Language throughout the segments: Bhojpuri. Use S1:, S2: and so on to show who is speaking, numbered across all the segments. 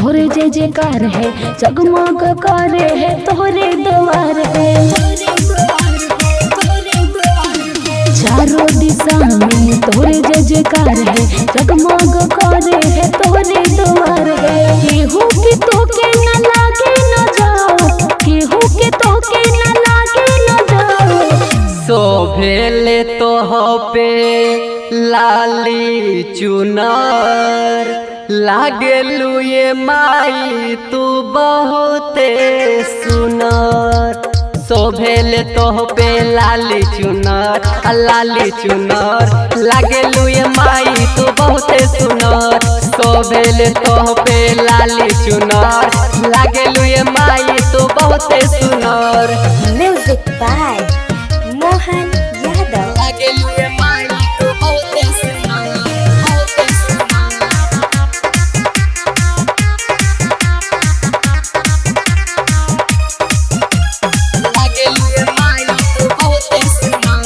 S1: तोहरे जय जयकार है, जगमग करे है तोहरे द्वार है। चारों दिशा में तोहरे जय जयकार है, जगमग करे है तोहरे द्वार है। केहू के तोके न लागे न जाओ, केहू के तोके न लागे न जाओ।
S2: शोभेले तोह पे लाली चुनर, लागेलू ये माई तू बहुते सुनर। शोभेले तोह पे लाली चुनर, लाली चुनर, लागेलू ये माई तू बहुते सुनर। शोभेले तोह पे लाली चुनर, लागेलू ये माई तू बहुते सुनर।
S3: Music by Mohan Yadav.
S2: लागेलू ये माई तू बहुते सुनर, बहुते सुनर। लागेलू ये माई तू बहुते सुनर,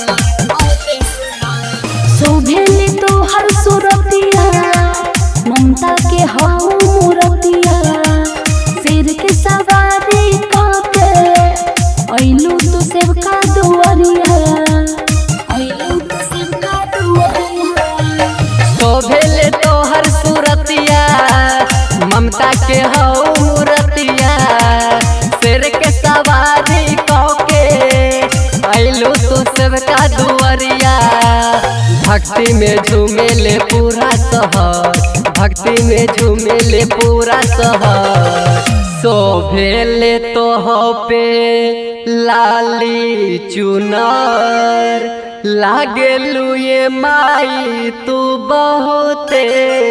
S2: बहुते सुनर।
S1: शोभेले तोहर सूरतिया, ममता के हाउ मूरतिया। शेर के सवारी काके अइलू तू सेवका दुआरिया, अइलू तू सेवका दुआरिया।
S2: शोभेले तोहर सूरतिया, ममता के हाउ मूरतिया। शेर के सवारी काके अइलू तू सेवका दुआरिया। भक्ति में झूमेले पूरा शहर, भक्ति में झूमेले पूरा शहर। शोभेले तोह पे लाली चुनर, लागेलू ये माई तू बहुते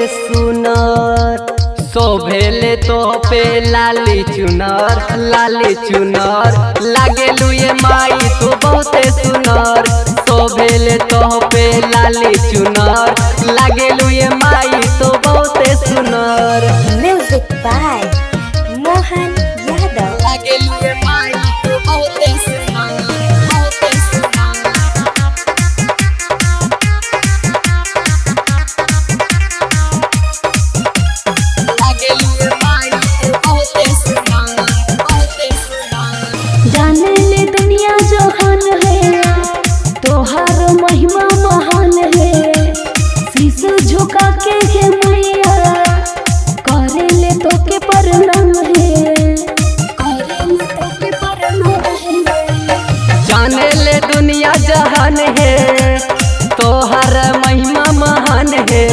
S2: सुनर। शोभेले तोह पे लाली चुनर, लाली चुनर, लागेलू ये माई तू बहुते सुनर। शोभेले तोह पे लाली चुनर, लागेलू ये माई तू बहुते सुनर।
S3: Music by Mohan Yadav.
S2: लागेलू ये माई तू बहुते सुनर, बहुते सुनर। लागेलू ये माई तू बहुते सुनर, बहुते सुनर।
S1: जाने ले दुनिया जहान है, तोहार महिमा महान है। शीश झुका के हे मैया, करे ले तोके प्रणाम है, करे ले तोके प्रणाम है।
S2: जाने ले दुनिया जहान है, तोहर महिमा महान है।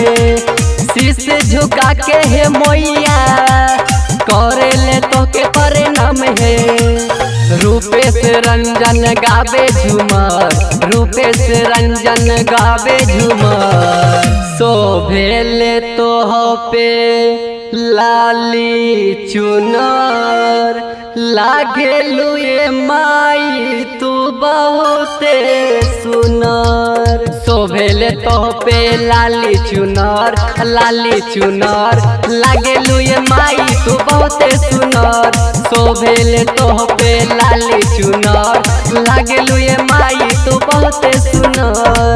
S2: शीश झुका के हे मैया, करे ले तोके प्रणाम है। रूपेश रंजन गावे झूमर, रूपेश रंजन गावे झूमर। शोभेले तोह पे लाली चुनर, लागेलू ये माई तू बहुते सुनर। शोभेले तोह पे लाली चुनर, लाली चुनर, लागेलू ये माई तू बहुते सुनर। शोभेले तोह पे लाली चुनर, लागेलू ये माई तू बहुते सुनर।